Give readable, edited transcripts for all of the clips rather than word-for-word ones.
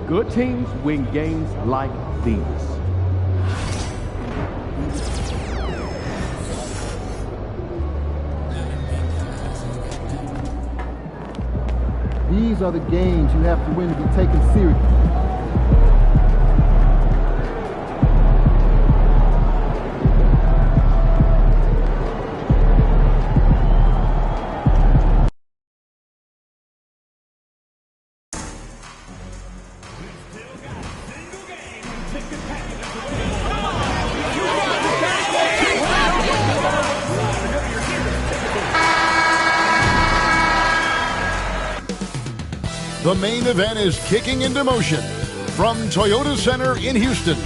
Good teams win games like these. These are the games you have to win to be taken seriously. The main event is kicking into motion. From Toyota Center in Houston,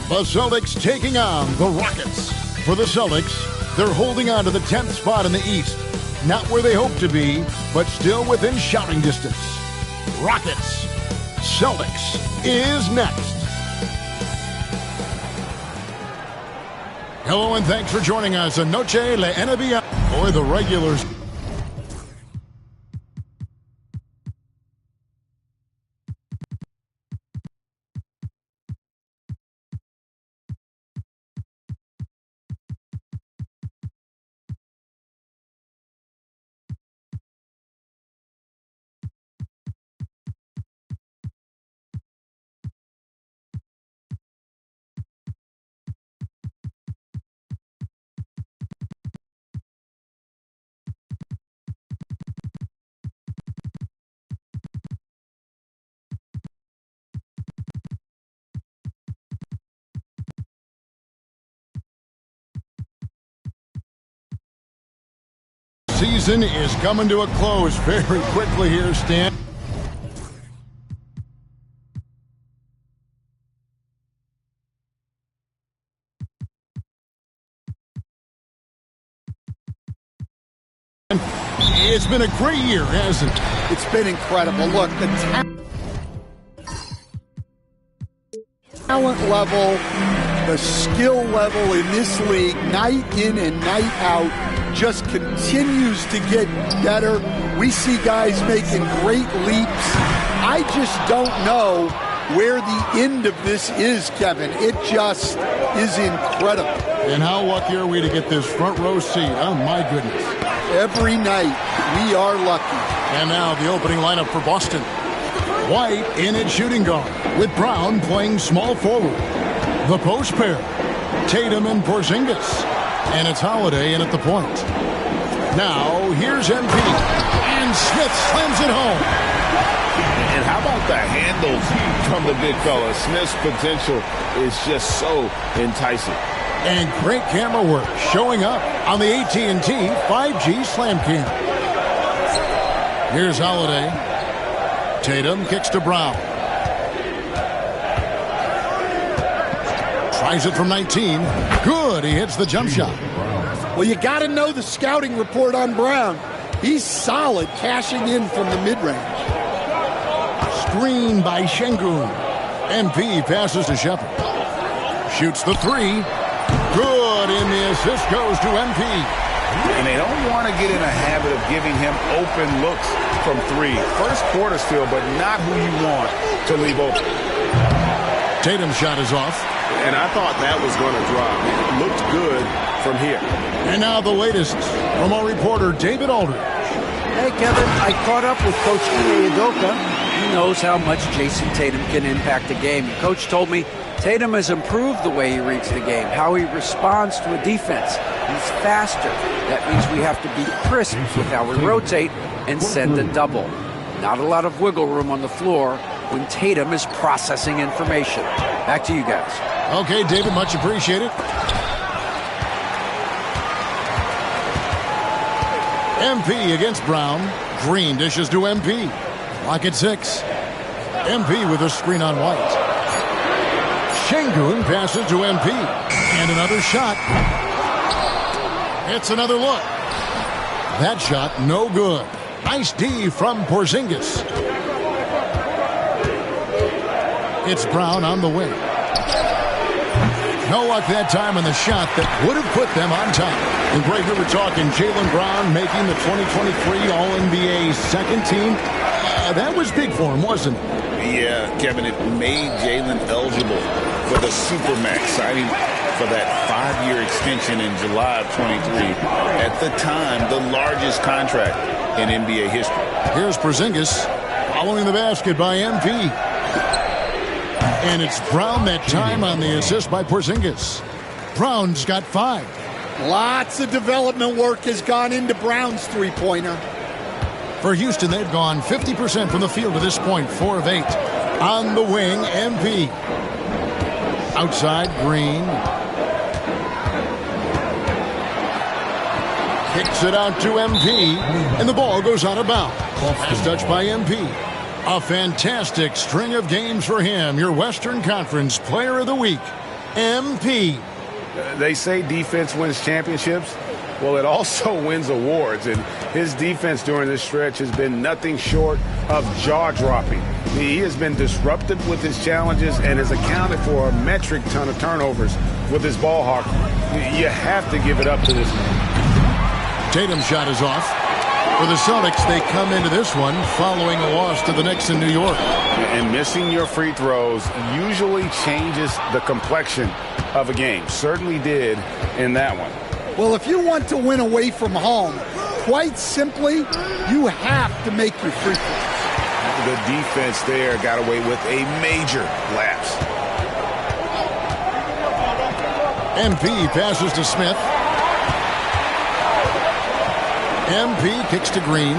the Celtics taking on the Rockets. For the Celtics, they're holding on to the 10th spot in the East. Not where they hope to be, but still within shouting distance. Rockets, Celtics is next. Hello and thanks for joining us. Anoche la NBA. Boy, the regulars. Season is coming to a close very quickly here, Stan. It's been a great year, hasn't it? It's been incredible. Look, the talent level, the skill level in this league, night in and night out, just continues to get better. We see guys making great leaps. I just don't know where the end of this is, Kevin. It just is incredible. And how lucky are we to get this front row seat? Oh, my goodness. Every night, we are lucky. And now the opening lineup for Boston. White in at shooting guard, with Brown playing small forward. The post pair, Tatum and Porzingis. And it's Holiday in at the point. Now, here's MP. And Smith slams it home. And how about the handles from the big fella? Smith's potential is just so enticing. And great camera work showing up on the AT&T 5G Slam Cam. Here's Holiday. Tatum kicks to Brown. Tries it from 19. Good. He hits the jump shot. Well, you got to know the scouting report on Brown. He's solid cashing in from the mid-range. Screen by Şengün. MP passes to Shepherd. Shoots the three. Good, and the assist goes to MP. And they don't want to get in a habit of giving him open looks from three. First quarter still, but not who you want to leave open. Tatum's shot is off. And I thought that was going to drop. It looked good from here. And now the latest from our reporter, David Aldridge. Hey, Kevin, I caught up with Coach Ime Udoka. He knows how much Jason Tatum can impact a game. Coach told me Tatum has improved the way he reads the game, how he responds to a defense. He's faster. That means we have to be crisp with how we rotate and send a double. Not a lot of wiggle room on the floor when Tatum is processing information. Back to you guys. Okay, David, much appreciated. MP against Brown. Green dishes to MP. Lock at 6. MP with a screen on White. Şengün passes to MP. And another shot. It's another look. That shot, no good. Nice D from Porzingis. It's Brown on the wing. No luck that time on the shot that would have put them on top. And right here we're talking Jaylen Brown making the 2023 All-NBA second team. That was big for him, wasn't it? Yeah, Kevin, it made Jalen eligible for the Supermax signing for that 5-year extension in July of 23. At the time, the largest contract in NBA history. Here's Porzingis following the basket by MP. And it's Brown that time on the assist by Porzingis. Brown's got 5. Lots of development work has gone into Brown's three-pointer. For Houston, they've gone 50% from the field to this point, 4 of 8. On the wing, MP. Outside, Green. Kicks it out to MP, and the ball goes out of bounds. Pass touch by MP. A fantastic string of games for him. Your Western Conference Player of the Week, MP. They say defense wins championships. Well, it also wins awards, and his defense during this stretch has been nothing short of jaw-dropping. He has been disruptive with his challenges and has accounted for a metric ton of turnovers with his ball hawk. You have to give it up to this man. Tatum's shot is off. For the Celtics, they come into this one following a loss to the Knicks in New York. And missing your free throws usually changes the complexion of a game. Certainly did in that one. Well, if you want to win away from home, quite simply, you have to make your free throws. The defense there got away with a major lapse. MP passes to Smith. MP kicks to Green.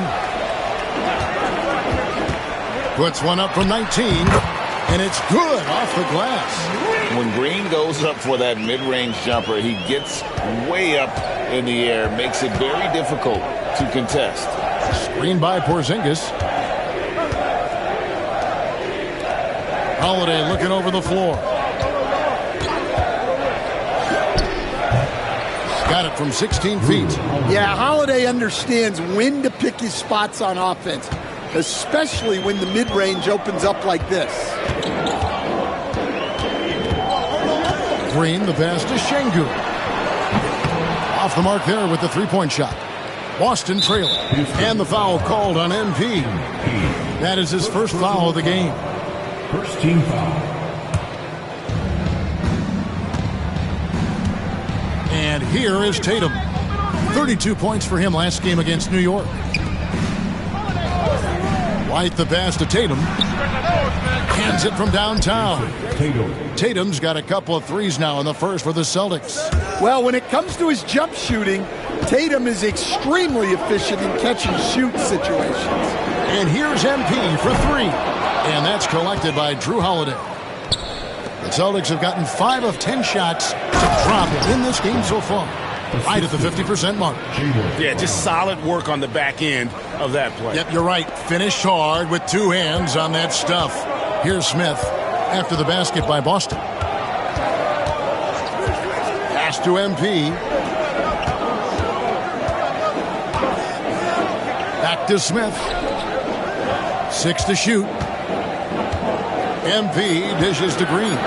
Puts one up from 19, and it's good off the glass. When Green goes up for that mid-range jumper, he gets way up in the air, makes it very difficult to contest. Screen by Porzingis. Holiday looking over the floor. Got it from 16 feet. Yeah, Holiday understands when to pick his spots on offense, especially when the mid-range opens up like this. Green, the pass to Şengün. Off the mark there with the three-point shot. Boston trailing. And the foul called on MP. That is his first foul of the game. First team foul. And here is Tatum. 32 points for him last game against New York. White the pass to Tatum. Hands it from downtown. Tatum's got a couple of threes now in the first for the Celtics. Well, when it comes to his jump shooting, Tatum is extremely efficient in catch-and-shoot situations. And here's MP for 3. And that's collected by Drew Holiday. The Celtics have gotten 5 of 10 shots to drop in this game so far. Right at the 50% mark. Yeah, just solid work on the back end of that play. Yep, you're right. Finish hard with 2 hands on that stuff. Here's Smith after the basket by Boston. Pass to MP. Back to Smith. 6 to shoot. MP dishes to Green.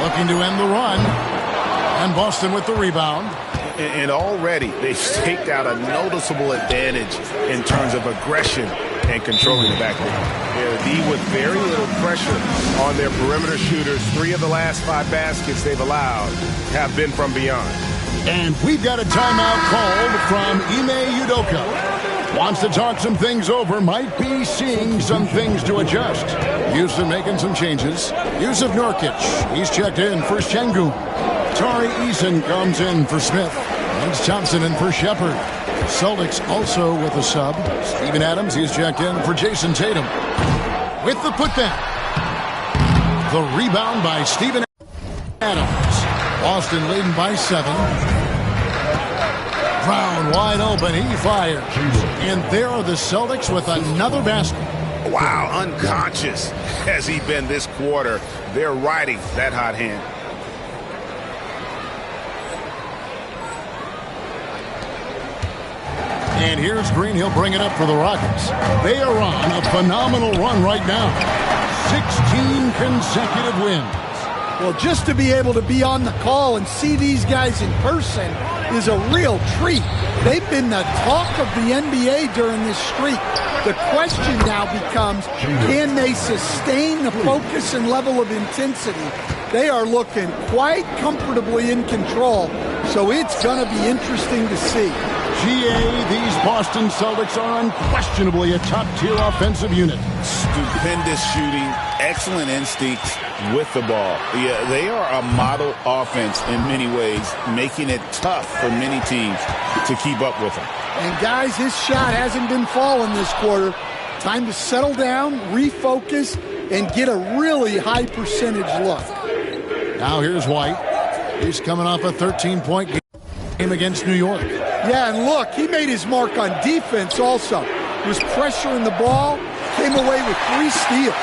Looking to end the run. And Boston with the rebound. And already they've staked out a noticeable advantage in terms of aggression and controlling the backcourt. They're with very little pressure on their perimeter shooters. 3 of the last 5 baskets they've allowed have been from beyond. And we've got a timeout called from Ime Udoka. Wants to talk some things over, might be seeing some things to adjust. Houston making some changes. Jusuf Nurkic, he's checked in for Şengün. Tari Eason comes in for Smith. Lance Thompson in for Shepard. Celtics also with a sub. Steven Adams, he's checked in for Jason Tatum. With the putback. The rebound by Steven Adams. Boston leading by 7. Brown wide open, he fires. And there are the Celtics with another basket. Wow, unconscious has he been this quarter. They're riding that hot hand. And here's Green. He'll bring it up for the Rockets. They are on a phenomenal run right now. 16 consecutive wins. Well, just to be able to be on the call and see these guys in person is a real treat. They've been the talk of the NBA during this streak. The question now becomes, can they sustain the focus and level of intensity? They are looking quite comfortably in control, so it's going to be interesting to see. GA, these Boston Celtics are unquestionably a top-tier offensive unit. Stupendous shooting, excellent instincts with the ball. Yeah, they are a model offense in many ways, making it tough for many teams to keep up with them. And guys, his shot hasn't been falling this quarter. Time to settle down, refocus, and get a really high percentage look. Now here's White. He's coming off a 13-point game against New York. Yeah, and look, he made his mark on defense also. Was pressuring the ball, came away with 3 steals.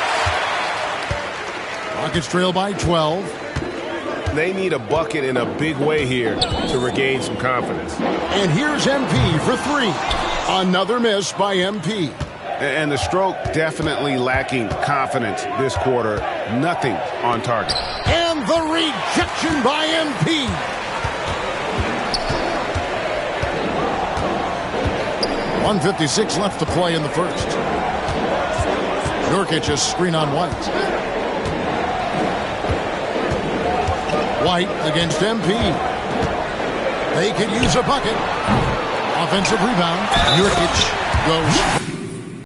Rockets trail by 12. They need a bucket in a big way here to regain some confidence. And here's MP for 3. Another miss by MP. And the stroke definitely lacking confidence this quarter. Nothing on target. And the rejection by MP. .156 left to play in the first. Nurkic a screen on White. White against MP. They could use a bucket. Offensive rebound. Nurkic goes